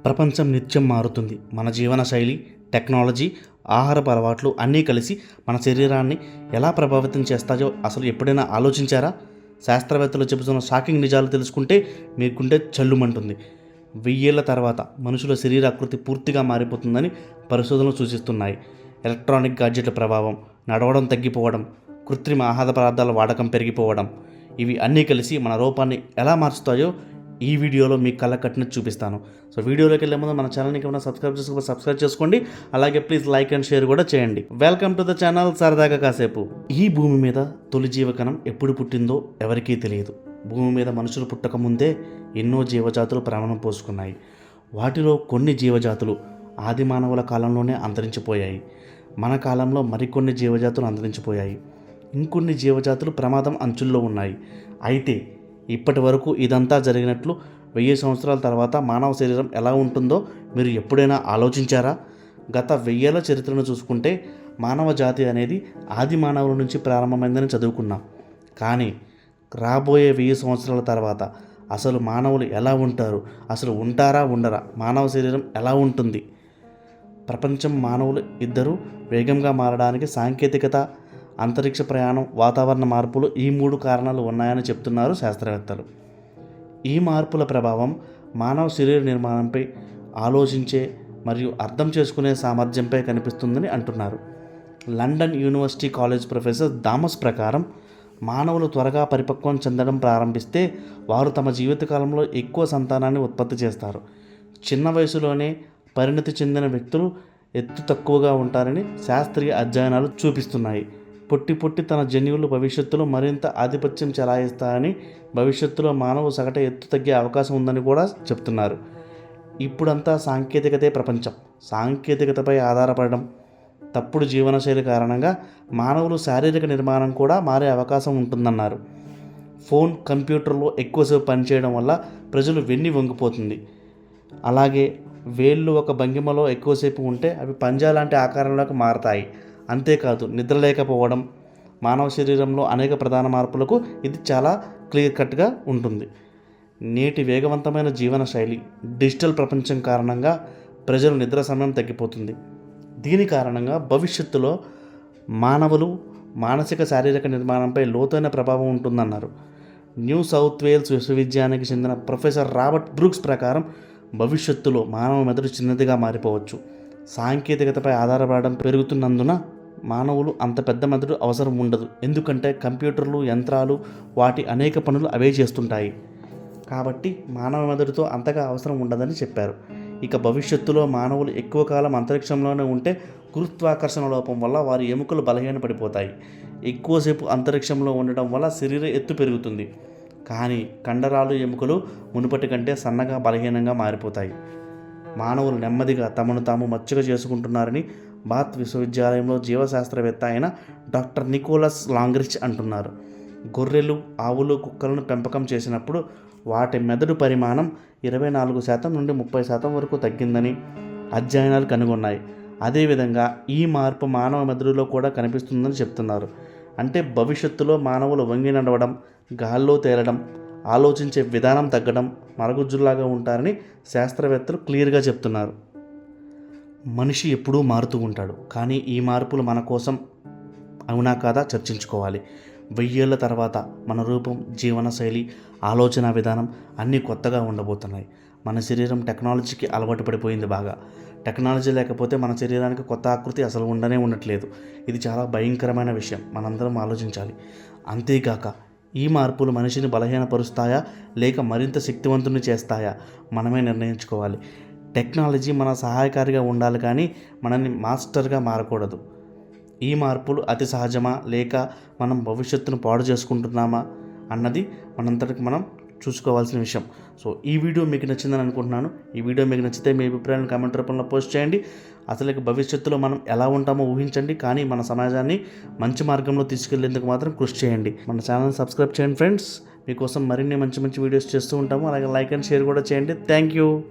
ప్రపంచం నిత్యం మారుతుంది. మన జీవనశైలి, టెక్నాలజీ, ఆహారపు అలవాట్లు అన్నీ కలిసి మన శరీరాన్ని ఎలా ప్రభావితం చేస్తాయో అసలు ఎప్పుడైనా ఆలోచించారా? శాస్త్రవేత్తలు చెబుతున్న షాకింగ్ నిజాలు తెలుసుకుంటే మీకుంటే చల్లుమంటుంది. 1000 ఏళ్ల తర్వాత మనుషుల శరీరాకృతి పూర్తిగా మారిపోతుందని పరిశోధనలు సూచిస్తున్నాయి. ఎలక్ట్రానిక్ గాడ్జెట్ల ప్రభావం, నడవడం తగ్గిపోవడం, కృత్రిమ ఆహార పదార్థాల వాడకం పెరిగిపోవడం, ఇవి అన్నీ కలిసి మన రూపాన్ని ఎలా మార్చుతాయో ఈ వీడియోలో మీ కళ్ళ కట్టినట్టు చూపిస్తాను. సో వీడియోలోకి వెళ్ళే ముందు మన ఛానల్ని ఏమైనా సబ్స్క్రైబ్ చేసుకోండి. అలాగే ప్లీజ్ లైక్ అండ్ షేర్ కూడా చేయండి. వెల్కమ్ టు ద ఛానల్ సరదాగా కాసేపు. ఈ భూమి మీద తొలి జీవకణం ఎప్పుడు పుట్టిందో ఎవరికీ తెలియదు. భూమి మీద మనుషులు పుట్టకముందే ఎన్నో జీవజాతులు ప్రాణం పోసుకున్నాయి. వాటిలో కొన్ని జీవజాతులు ఆది మానవుల కాలంలోనే అంతరించిపోయాయి. మన కాలంలో మరికొన్ని జీవజాతులు అంతరించిపోయాయి. ఇంకొన్ని జీవజాతులు ప్రమాదం అంచుల్లో ఉన్నాయి. అయితే ఇప్పటి వరకు ఇదంతా జరిగినట్లు 1000 సంవత్సరాల తర్వాత మానవ శరీరం ఎలా ఉంటుందో మీరు ఎప్పుడైనా ఆలోచించారా? గత 1000 ఏళ్ల చరిత్రను చూసుకుంటే మానవ జాతి అనేది ఆది మానవుల నుంచి ప్రారంభమైందని చదువుకున్నాం. కానీ రాబోయే 1000 సంవత్సరాల తర్వాత అసలు మానవులు ఎలా ఉంటారు, అసలు ఉంటారా ఉండరా, మానవ శరీరం ఎలా ఉంటుంది? ప్రపంచం మానవులు ఇద్దరూ వేగంగా మారడానికి సాంకేతికత, అంతరిక్ష ప్రయాణం, వాతావరణ మార్పులు ఈ 3 కారణాలు ఉన్నాయని చెప్తున్నారు శాస్త్రవేత్తలు. ఈ మార్పుల ప్రభావం మానవ శరీర నిర్మాణంపై, ఆలోచించే మరియు అర్థం చేసుకునే సామర్థ్యంపై కనిపిస్తుందని అంటున్నారు. London university college professor Thomas ప్రకారం మానవులు త్వరగా పరిపక్వం చెందడం ప్రారంభిస్తే వారు తమ జీవితకాలంలో ఎక్కువ సంతానాన్ని ఉత్పత్తి చేస్తారు. చిన్న వయసులోనే పరిణతి చెందిన వ్యక్తులు ఎత్తు తక్కువగా ఉంటారని శాస్త్రీయ అధ్యయనాలు చూపిస్తున్నాయి. పొట్టి తన జన్యువులు భవిష్యత్తులో మరింత ఆధిపత్యం చెలాయిస్తాయని, భవిష్యత్తులో మానవ సగటు ఎత్తు తగ్గే అవకాశం ఉందని కూడా చెప్తున్నారు. ఇప్పుడంతా సాంకేతికతే ప్రపంచం. సాంకేతికతపై ఆధారపడడం, తప్పుడు జీవనశైలి కారణంగా మానవులు శారీరక నిర్మాణం కూడా మారే అవకాశం ఉంటుందన్నారు. ఫోన్, కంప్యూటర్లో ఎక్కువసేపు పనిచేయడం వల్ల ప్రజలు వెన్ను వంగిపోతుంది. అలాగే వేళ్ళు ఒక భంగిమలో ఎక్కువసేపు ఉంటే అవి పంజా లాంటి ఆకారంలోకి మారతాయి. అంతేకాదు నిద్ర లేకపోవడం, మానవ శరీరంలో అనేక ప్రధాన మార్పులకు ఇది చాలా క్లియర్ కట్గా ఉంటుంది. నేటి వేగవంతమైన జీవనశైలి, డిజిటల్ ప్రపంచం కారణంగా ప్రజలు నిద్ర సమయం తగ్గిపోతుంది. దీని కారణంగా భవిష్యత్తులో మానవులు మానసిక శారీరక నిర్మాణంపై లోతైన ప్రభావం ఉంటుందన్నారు. న్యూ సౌత్ వేల్స్ విశ్వవిద్యాలయానికి చెందిన ప్రొఫెసర్ రాబర్ట్ బ్రూక్స్ ప్రకారం భవిష్యత్తులో మానవ మెదడు చిన్నదిగా మారిపోవచ్చు. సాంకేతికతపై ఆధారపడడం పెరుగుతున్నందున మానవులు అంత పెద్ద మెదడు అవసరం ఉండదు. ఎందుకంటే కంప్యూటర్లు, యంత్రాలు వాటి అనేక పనులు అవే చేస్తుంటాయి. కాబట్టి మానవ మెదడుతో అంతగా అవసరం ఉండదని చెప్పారు. ఇక భవిష్యత్తులో మానవులు ఎక్కువ కాలం అంతరిక్షంలోనే ఉంటే గురుత్వాకర్షణ లోపం వల్ల వారి ఎముకలు బలహీనపడిపోతాయి. ఎక్కువసేపు అంతరిక్షంలో ఉండటం వల్ల శరీర ఎత్తు పెరుగుతుంది. కానీ కండరాలు, ఎముకలు మునుపటి కంటే సన్నగా, బలహీనంగా మారిపోతాయి. మానవులు నెమ్మదిగా తమను తాము మచ్చుక చేసుకుంటున్నారని బాత్ విశ్వవిద్యాలయంలో జీవశాస్త్రవేత్త అయిన డాక్టర్ నికోలస్ లాంగ్రిచ్ అంటున్నారు. గొర్రెలు, ఆవులు, కుక్కలను పెంపకం చేసినప్పుడు వాటి మెదడు పరిమాణం 24% నుండి 30% వరకు తగ్గిందని అధ్యయనాలు కనుగొన్నాయి. అదేవిధంగా ఈ మార్పు మానవ మెదడులో కూడా కనిపిస్తుందని చెప్తున్నారు. అంటే భవిష్యత్తులో మానవులు వంగి నడవడం, గాల్లో తేలడం, ఆలోచించే విధానం తగ్గడం, మరుగుజ్జులాగా ఉంటారని శాస్త్రవేత్తలు క్లియర్గా చెప్తున్నారు. మనిషి ఎప్పుడూ మారుతూ ఉంటాడు. కానీ ఈ మార్పులు మన కోసం అవునా కాదా చర్చించుకోవాలి. 1000 ఏళ్ల తర్వాత మన రూపం, జీవనశైలి, ఆలోచన విధానం అన్నీ కొత్తగా ఉండబోతున్నాయి. మన శరీరం టెక్నాలజీకి అలవాటు పడిపోయింది బాగా. టెక్నాలజీ లేకపోతే మన శరీరానికి కొత్త ఆకృతి అసలు ఉండట్లేదు. ఇది చాలా భయంకరమైన విషయం. మనందరం ఆలోచించాలి. అంతేగాక ఈ మార్పులు మనిషిని బలహీనపరుస్తాయా లేక మరింత శక్తివంతుని చేస్తాయా మనమే నిర్ణయించుకోవాలి. టెక్నాలజీ మన సహాయకారిగా ఉండాలి, కానీ మనల్ని మాస్టర్గా మారకూడదు. ఈ మార్పులు అతి సహజమా లేక మనం భవిష్యత్తును పాడు చేసుకుంటున్నామా అన్నది మనంతటికి మనం చూసుకోవాల్సిన విషయం. సో ఈ వీడియో మీకు నచ్చిందని అనుకుంటున్నాను. ఈ వీడియో మీకు నచ్చితే మీ అభిప్రాయాలను కామెంట్ రూపంలో పోస్ట్ చేయండి. అసలు భవిష్యత్తులో మనం ఎలా ఉంటామో ఊహించండి, కానీ మన సమాజాన్ని మంచి మార్గంలో తీసుకెళ్లేందుకు మాత్రం కృషి చేయండి. మన ఛానల్ని సబ్స్క్రైబ్ చేయండి ఫ్రెండ్స్. మీకోసం మరిన్ని మంచి వీడియోస్ చేస్తూ ఉంటాము. అలాగే లైక్ అండ్ షేర్ కూడా చేయండి. Thank you.